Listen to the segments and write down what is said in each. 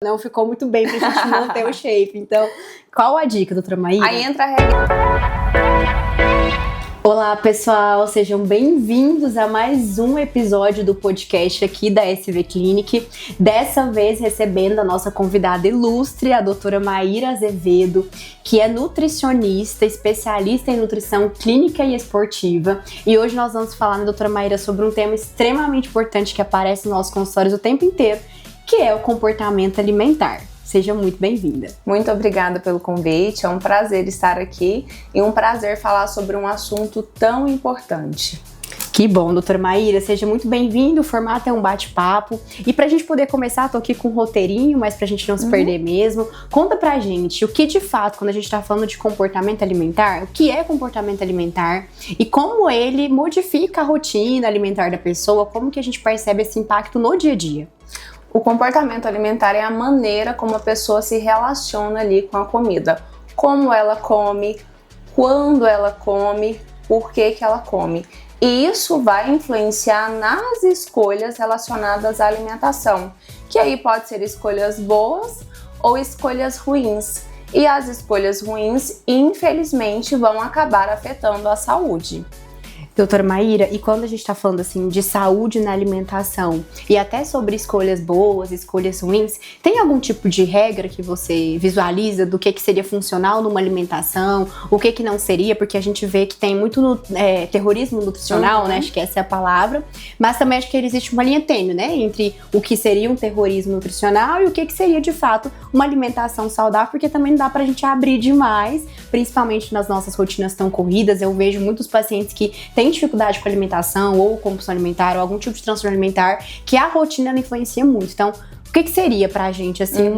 Não ficou muito bem pra gente manter o shape. Então, qual a dica, doutora Maíra? Aí entra a regra. Olá, pessoal, sejam bem-vindos a mais um episódio do podcast aqui da SV Clinic. Dessa vez recebendo a nossa convidada ilustre, a doutora Maíra Azevedo, que é nutricionista, especialista em nutrição clínica e esportiva. E hoje nós vamos falar, doutora Maíra, sobre um tema extremamente importante que aparece nos nossos consultórios o tempo inteiro, que é o comportamento alimentar. Seja muito bem-vinda. Muito obrigada pelo convite, é um prazer estar aqui e um prazer falar sobre um assunto tão importante. Que bom, doutora Maíra, seja muito bem-vindo, o formato é um bate-papo. E pra gente poder começar, tô aqui com um roteirinho, mas pra gente não se perder mesmo, conta pra gente o que de fato, quando a gente tá falando de comportamento alimentar, o que é comportamento alimentar e como ele modifica a rotina alimentar da pessoa, como que a gente percebe esse impacto no dia a dia. O comportamento alimentar é a maneira como a pessoa se relaciona ali com a comida. Como ela come, quando ela come, por que ela come. E isso vai influenciar nas escolhas relacionadas à alimentação, que aí pode ser escolhas boas ou escolhas ruins. E as escolhas ruins, infelizmente, vão acabar afetando a saúde. Doutora Maíra, e quando a gente tá falando assim de saúde na alimentação e até sobre escolhas boas, escolhas ruins, tem algum tipo de regra que você visualiza do que seria funcional numa alimentação, o que não seria? Porque a gente vê que tem muito terrorismo nutricional, né? Acho que essa é a palavra, mas também acho que existe uma linha tênue, né? Entre o que seria um terrorismo nutricional e o que seria de fato uma alimentação saudável, porque também não dá pra gente abrir demais, principalmente nas nossas rotinas tão corridas. Eu vejo muitos pacientes que têm dificuldade com alimentação ou compulsão alimentar ou algum tipo de transtorno alimentar, que a rotina ela influencia muito. Então, o que seria pra gente, assim,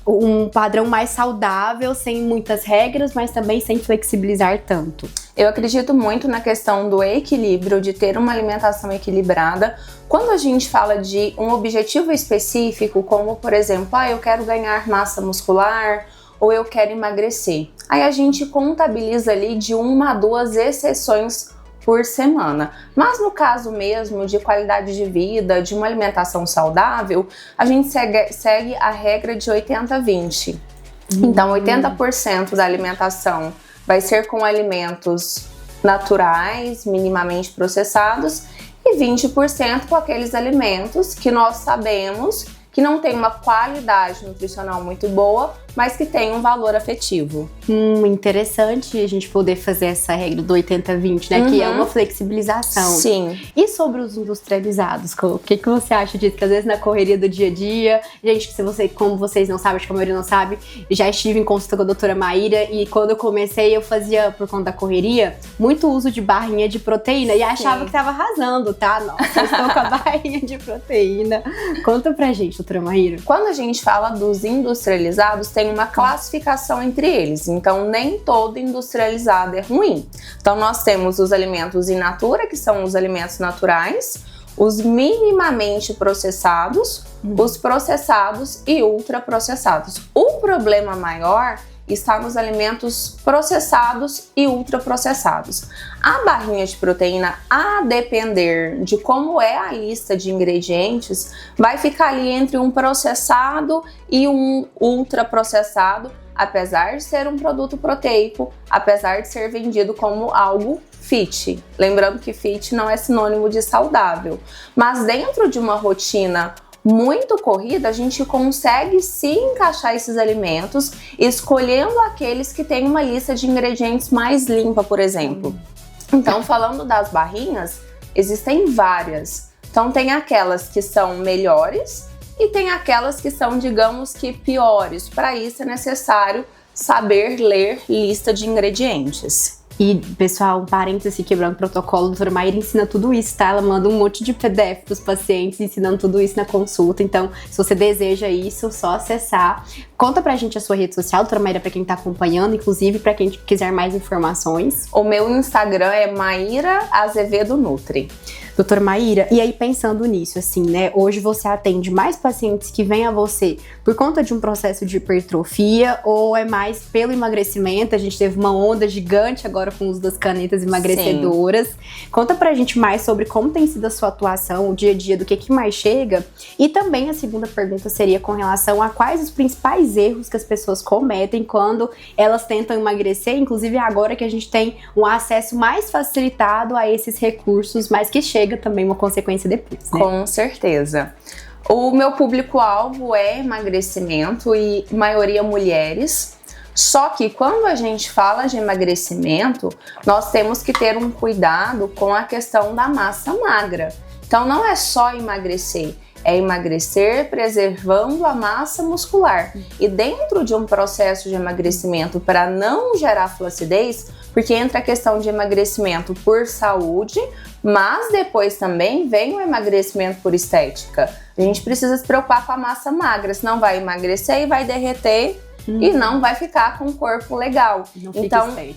um padrão mais saudável, sem muitas regras, mas também sem flexibilizar tanto? Eu acredito muito na questão do equilíbrio, de ter uma alimentação equilibrada. Quando a gente fala de um objetivo específico, como, por exemplo, eu quero ganhar massa muscular ou eu quero emagrecer, aí a gente contabiliza ali de 1 a 2 exceções por semana. Mas no caso mesmo de qualidade de vida, de uma alimentação saudável, a gente segue a regra de 80-20. Então, 80% da alimentação vai ser com alimentos naturais, minimamente processados, e 20% com aqueles alimentos que nós sabemos que não tem uma qualidade nutricional muito boa, mas que tem um valor afetivo. Interessante a gente poder fazer essa regra do 80-20, né? Que é uma flexibilização. Sim. E sobre os industrializados, o que você acha disso? Que às vezes na correria do dia a dia, gente, como vocês não sabem, acho que a maioria não sabe, já estive em consulta com a doutora Maíra e quando eu comecei eu fazia, por conta da correria, muito uso de barrinha de proteína e achava que tava arrasando, tá? Nossa, eu estou com a barrinha de proteína. Conta pra gente, doutora Maíra. Quando a gente fala dos industrializados, tem uma classificação entre eles, então nem todo industrializado é ruim. Então nós temos os alimentos in natura, que são os alimentos naturais, os minimamente processados, os processados e ultraprocessados. O problema maior está nos alimentos processados e ultraprocessados. A barrinha de proteína, a depender de como é a lista de ingredientes, vai ficar ali entre um processado e um ultraprocessado, apesar de ser um produto proteico, apesar de ser vendido como algo fit. Lembrando que fit não é sinônimo de saudável, mas dentro de uma rotina muito corrida, a gente consegue sim encaixar esses alimentos, escolhendo aqueles que têm uma lista de ingredientes mais limpa, por exemplo. Então, falando das barrinhas, existem várias. Então, tem aquelas que são melhores e tem aquelas que são, digamos que, piores. Para isso é necessário saber ler lista de ingredientes. E, pessoal, um parênteses quebrando o protocolo, a doutora Maíra ensina tudo isso, tá? Ela manda um monte de PDF pros pacientes, ensinando tudo isso na consulta. Então, se você deseja isso, só acessar. Conta pra gente a sua rede social, doutora Maíra, pra quem tá acompanhando, inclusive pra quem quiser mais informações. O meu Instagram é Maíra Azevedo Nutri. Doutora Maíra, e aí pensando nisso, assim, né? Hoje você atende mais pacientes que vêm a você por conta de um processo de hipertrofia ou é mais pelo emagrecimento? A gente teve uma onda gigante agora com o uso das canetas emagrecedoras. Sim. Conta pra gente mais sobre como tem sido a sua atuação, o dia a dia, do que mais chega. E também a segunda pergunta seria com relação a quais os principais erros que as pessoas cometem quando elas tentam emagrecer, inclusive agora que a gente tem um acesso mais facilitado a esses recursos, mas que chega também uma consequência depois, né? Com certeza. O meu público-alvo é emagrecimento e maioria mulheres. Só que quando a gente fala de emagrecimento, nós temos que ter um cuidado com a questão da massa magra. Então não é só emagrecer, é emagrecer preservando a massa muscular. E dentro de um processo de emagrecimento para não gerar flacidez, porque entra a questão de emagrecimento por saúde, mas depois também vem o emagrecimento por estética. A gente precisa se preocupar com a massa magra, senão vai emagrecer e vai derreter e não vai ficar com um corpo legal.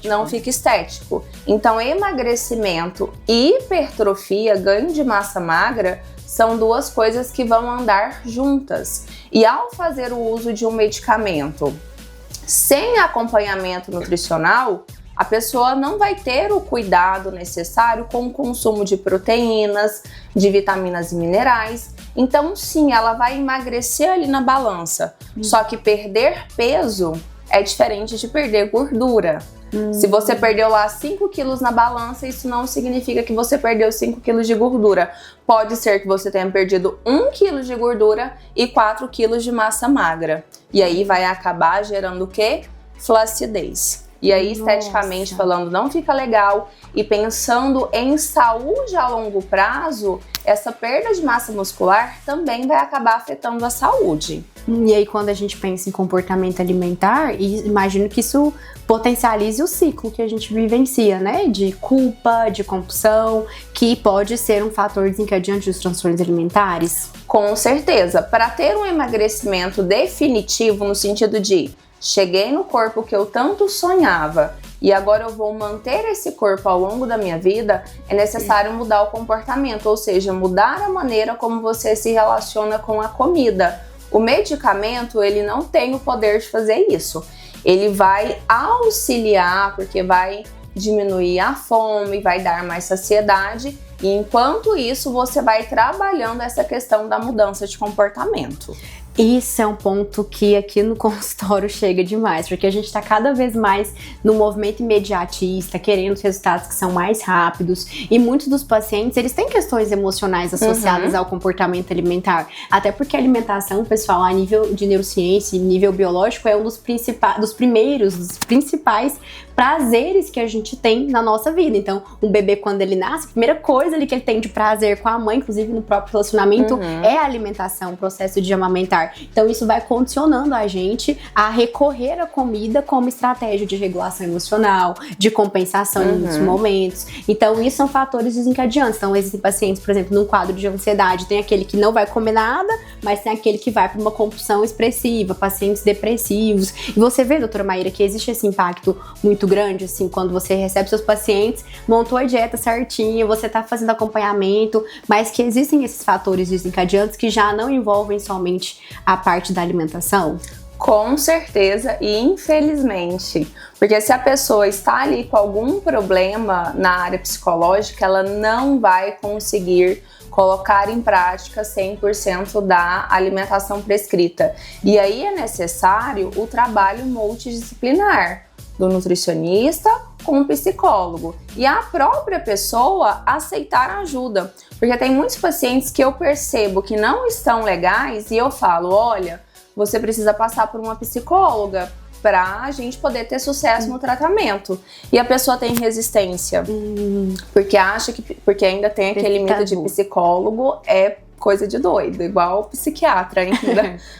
Não fica estético. Então, emagrecimento e hipertrofia, ganho de massa magra, são duas coisas que vão andar juntas. E ao fazer o uso de um medicamento sem acompanhamento nutricional, a pessoa não vai ter o cuidado necessário com o consumo de proteínas, de vitaminas e minerais. Então, sim, ela vai emagrecer ali na balança. Só que perder peso é diferente de perder gordura. Se você perdeu lá 5 quilos na balança, isso não significa que você perdeu 5 quilos de gordura. Pode ser que você tenha perdido 1 quilo de gordura e 4 quilos de massa magra. E aí vai acabar gerando o quê? Flacidez. E aí, esteticamente falando, não fica legal. E pensando em saúde a longo prazo, essa perda de massa muscular também vai acabar afetando a saúde. E aí, quando a gente pensa em comportamento alimentar, imagino que isso potencialize o ciclo que a gente vivencia, né? De culpa, de compulsão, que pode ser um fator desencadeante dos transtornos alimentares. Com certeza. Para ter um emagrecimento definitivo, no sentido de cheguei no corpo que eu tanto sonhava e agora eu vou manter esse corpo ao longo da minha vida, é necessário mudar o comportamento, ou seja, mudar a maneira como você se relaciona com a comida. O medicamento, ele não tem o poder de fazer isso. Ele vai auxiliar, porque vai diminuir a fome, vai dar mais saciedade, e enquanto isso você vai trabalhando essa questão da mudança de comportamento. Isso é um ponto que aqui no consultório chega demais, porque a gente está cada vez mais no movimento imediatista, querendo resultados que são mais rápidos, e muitos dos pacientes, eles têm questões emocionais associadas ao comportamento alimentar, até porque a alimentação, pessoal, a nível de neurociência e nível biológico, é um dos principais prazeres que a gente tem na nossa vida. Então, um bebê, quando ele nasce, a primeira coisa ali que ele tem de prazer com a mãe, inclusive no próprio relacionamento, é a alimentação, o processo de amamentar. Então, isso vai condicionando a gente a recorrer à comida como estratégia de regulação emocional, de compensação em muitos momentos. Então, isso são fatores desencadeantes. Então, existem pacientes, por exemplo, num quadro de ansiedade, tem aquele que não vai comer nada, mas tem aquele que vai para uma compulsão expressiva, pacientes depressivos. E você vê, doutora Maíra, que existe esse impacto muito grande, assim, quando você recebe seus pacientes, montou a dieta certinha, você tá fazendo acompanhamento, mas que existem esses fatores desencadeantes que já não envolvem somente a parte da alimentação? Com certeza e infelizmente, porque se a pessoa está ali com algum problema na área psicológica, ela não vai conseguir colocar em prática 100% da alimentação prescrita. E aí é necessário o trabalho multidisciplinar do nutricionista com o psicólogo e a própria pessoa aceitar ajuda, porque tem muitos pacientes que eu percebo que não estão legais e eu falo, olha, você precisa passar por uma psicóloga para a gente poder ter sucesso no tratamento. E a pessoa tem resistência, porque acha que, porque ainda tem aquele mito de psicólogo é coisa de doido, igual psiquiatra,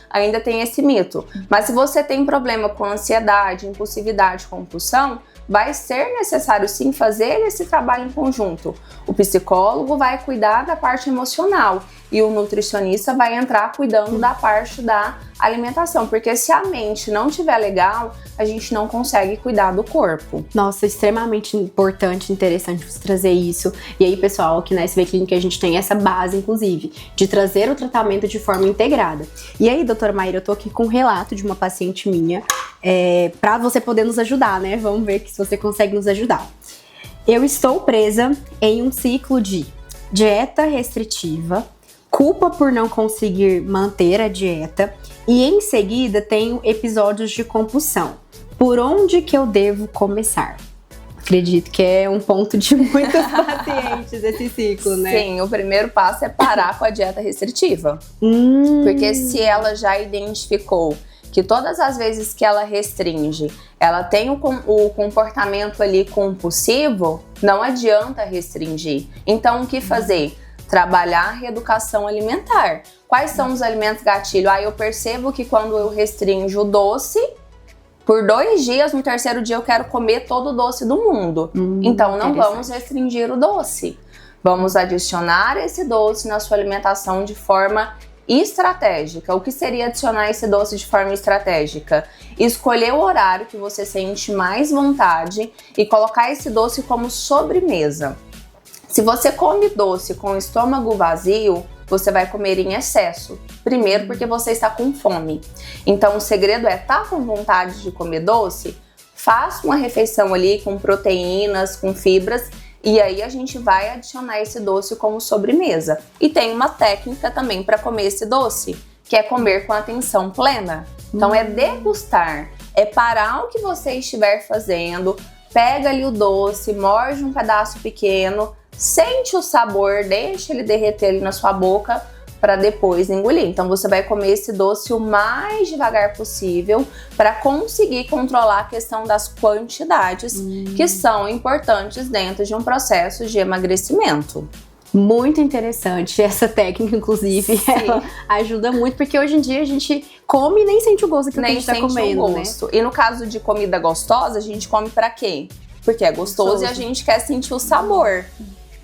ainda tem esse mito. Mas se você tem problema com ansiedade, impulsividade, compulsão, vai ser necessário sim fazer esse trabalho em conjunto. O psicólogo vai cuidar da parte emocional e o nutricionista vai entrar cuidando da parte da alimentação, porque se a mente não estiver legal, a gente não consegue cuidar do corpo. Nossa, extremamente importante, interessante você trazer isso. E aí, pessoal, aqui na SV Clínica a gente tem essa base, inclusive, de trazer o tratamento de forma integrada. E aí, doutora Maíra, eu tô aqui com um relato de uma paciente minha, pra você poder nos ajudar, né? Vamos ver se você consegue nos ajudar. Eu estou presa em um ciclo de dieta restritiva, culpa por não conseguir manter a dieta e em seguida tenho episódios de compulsão. Por onde que eu devo começar? Acredito que é um ponto de muitos pacientes esse ciclo, né? Sim, o primeiro passo é parar com a dieta restritiva. Porque se ela já identificou que todas as vezes que ela restringe, ela tem o comportamento ali compulsivo, não adianta restringir. Então, o que fazer? Trabalhar a reeducação alimentar. Quais são os alimentos gatilho? Eu percebo que quando eu restringo o doce, por 2 dias, no terceiro dia eu quero comer todo o doce do mundo. Então, não vamos restringir o doce. Vamos adicionar esse doce na sua alimentação de forma estratégica. O que seria adicionar esse doce de forma estratégica? Escolher o horário que você sente mais vontade e colocar esse doce como sobremesa. Se você come doce com o estômago vazio, você vai comer em excesso. Primeiro, porque você está com fome. Então, o segredo é estar com vontade de comer doce, faça uma refeição ali com proteínas, com fibras, e aí a gente vai adicionar esse doce como sobremesa. E tem uma técnica também para comer esse doce, que é comer com atenção plena. Então, é degustar, é parar o que você estiver fazendo, pega ali o doce, morde um pedaço pequeno, sente o sabor, deixa ele derreter ali na sua boca para depois engolir. Então você vai comer esse doce o mais devagar possível para conseguir controlar a questão das quantidades que são importantes dentro de um processo de emagrecimento. Muito interessante essa técnica, inclusive. Sim. Ela ajuda muito, porque hoje em dia a gente come e nem sente o gosto que a gente tá comendo, né? E no caso de comida gostosa, a gente come pra quê? Porque é gostoso e a gente quer sentir o sabor.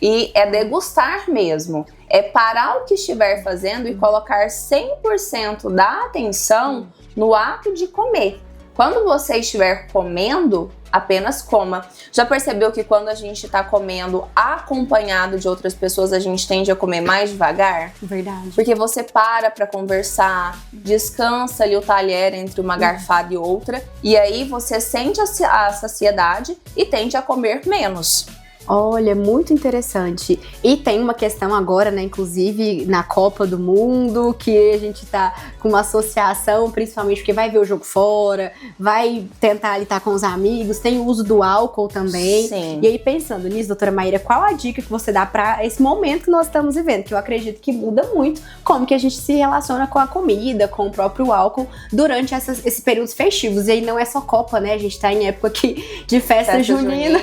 E é degustar mesmo. É parar o que estiver fazendo e colocar 100% da atenção no ato de comer. Quando você estiver comendo, apenas coma. Já percebeu que quando a gente está comendo acompanhado de outras pessoas, a gente tende a comer mais devagar? Verdade. Porque você para conversar, descansa ali o talher entre uma garfada e outra, e aí você sente a saciedade e tende a comer menos. Olha, muito interessante. E tem uma questão agora, né, inclusive na Copa do Mundo, que a gente tá com uma associação, principalmente porque vai ver o jogo fora, vai tentar ali estar com os amigos, tem o uso do álcool também. Sim. E aí, pensando nisso, doutora Maíra, qual a dica que você dá para esse momento que nós estamos vivendo? Que eu acredito que muda muito como que a gente se relaciona com a comida, com o próprio álcool durante esses períodos festivos. E aí não é só Copa, né? A gente tá em época aqui de festa junina.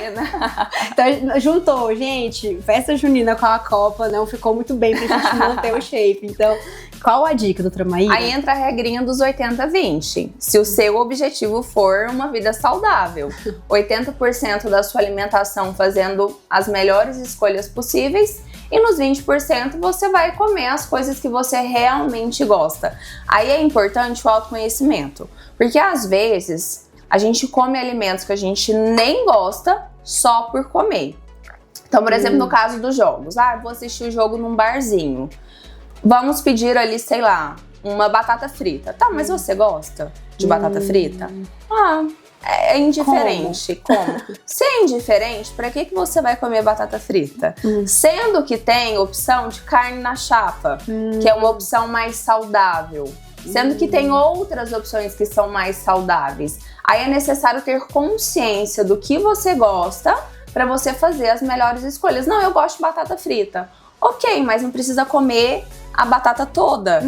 Então, juntou, gente, festa junina com a Copa, não ficou muito bem pra gente manter o shape. Então, qual a dica, doutora Maíra? Aí entra a regrinha dos 80-20. Se o seu objetivo for uma vida saudável, 80% da sua alimentação fazendo as melhores escolhas possíveis e nos 20% você vai comer as coisas que você realmente gosta. Aí é importante o autoconhecimento, porque às vezes a gente come alimentos que a gente nem gosta só por comer. Então, por exemplo, no caso dos jogos, vou assistir o jogo num barzinho. Vamos pedir ali, sei lá, uma batata frita. Tá, mas você gosta de batata frita? É indiferente. Como? Se é indiferente, pra que você vai comer batata frita? Sendo que tem opção de carne na chapa, que é uma opção mais saudável. Sendo que tem outras opções que são mais saudáveis. Aí é necessário ter consciência do que você gosta para você fazer as melhores escolhas. Não, eu gosto de batata frita. Ok, mas não precisa comer a batata toda.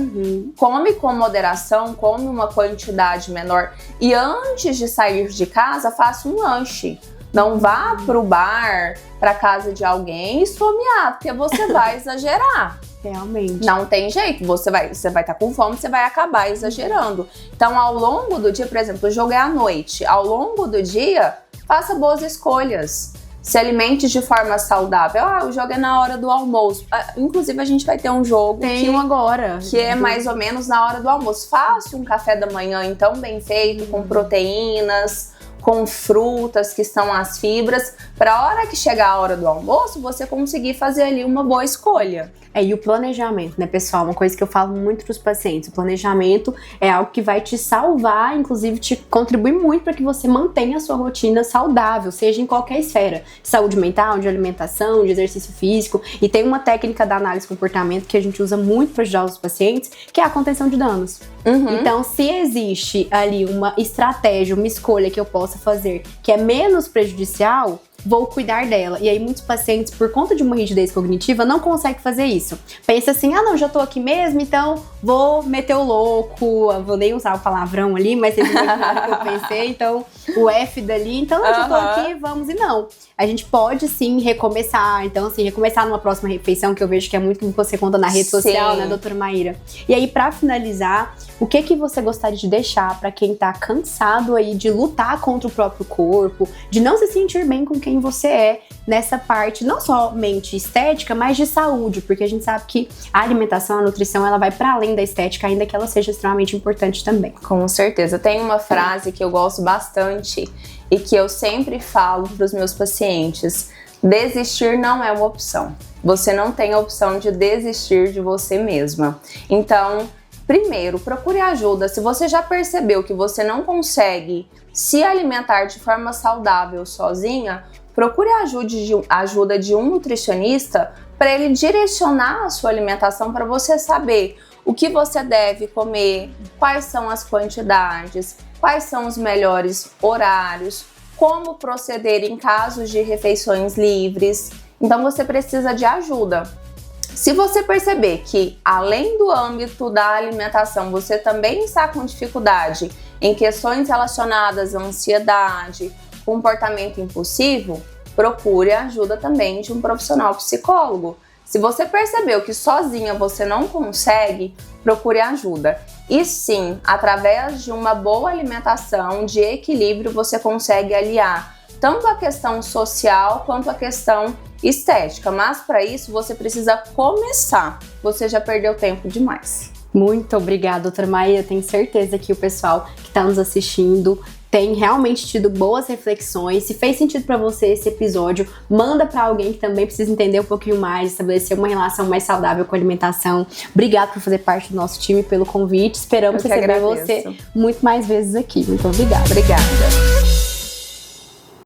Come com moderação, come uma quantidade menor. E antes de sair de casa, faça um lanche. Não vá pro bar, pra casa de alguém e esfomear, porque você vai exagerar. Realmente. Não tem jeito, você vai estar com fome, você vai acabar exagerando. Então, ao longo do dia, por exemplo, o jogo é à noite. Ao longo do dia, faça boas escolhas. se alimente de forma saudável. O jogo é na hora do almoço. Inclusive, a gente vai ter um jogo agora que é mais ou menos na hora do almoço. Faça um café da manhã, então, bem feito, com proteínas, com frutas, que são as fibras, para a hora que chegar a hora do almoço, você conseguir fazer ali uma boa escolha. E o planejamento, né, pessoal? Uma coisa que eu falo muito para os pacientes. O planejamento é algo que vai te salvar, inclusive te contribui muito para que você mantenha a sua rotina saudável, seja em qualquer esfera. De saúde mental, de alimentação, de exercício físico. E tem uma técnica da análise de comportamento que a gente usa muito para ajudar os pacientes, que é a contenção de danos. Então, se existe ali uma estratégia, uma escolha que eu possa fazer que é menos prejudicial, vou cuidar dela. E aí muitos pacientes, por conta de uma rigidez cognitiva, não conseguem fazer isso. Pensa assim, não, já tô aqui mesmo, então vou meter o louco, vou nem usar o palavrão ali, mas vocês imaginaram o que eu pensei, então o F dali, então eu já tô aqui, vamos e não. A gente pode sim recomeçar, então assim, recomeçar numa próxima refeição, que eu vejo que é muito que você conta na rede social, né, doutora Maíra? E aí, pra finalizar, o que você gostaria de deixar pra quem tá cansado aí de lutar contra o próprio corpo, de não se sentir bem com quem você é nessa parte, não somente estética, mas de saúde, porque a gente sabe que a alimentação, a nutrição, ela vai para além da estética, ainda que ela seja extremamente importante também. Com certeza. Tem uma frase que eu gosto bastante e que eu sempre falo para os meus pacientes: desistir não é uma opção. Você não tem a opção de desistir de você mesma. Então, primeiro, procure ajuda. Se você já percebeu que você não consegue se alimentar de forma saudável sozinha, procure a ajuda de um nutricionista para ele direcionar a sua alimentação, para você saber o que você deve comer, quais são as quantidades, quais são os melhores horários, como proceder em casos de refeições livres. Então você precisa de ajuda. Se você perceber que, além do âmbito da alimentação, você também está com dificuldade em questões relacionadas à ansiedade, comportamento impulsivo, procure a ajuda também de um profissional psicólogo. Se você percebeu que sozinha você não consegue, procure ajuda. E sim, através de uma boa alimentação, de equilíbrio, você consegue aliar tanto a questão social quanto a questão estética. Mas para isso você precisa começar. Você já perdeu tempo demais. Muito obrigada, doutora Maíra. Tenho certeza que o pessoal que está nos assistindo tem realmente tido boas reflexões. Se fez sentido para você esse episódio, manda para alguém que também precisa entender um pouquinho mais, estabelecer uma relação mais saudável com a alimentação. Obrigada por fazer parte do nosso time, pelo convite. Esperamos receber você muito mais vezes aqui. Muito obrigada. Obrigada.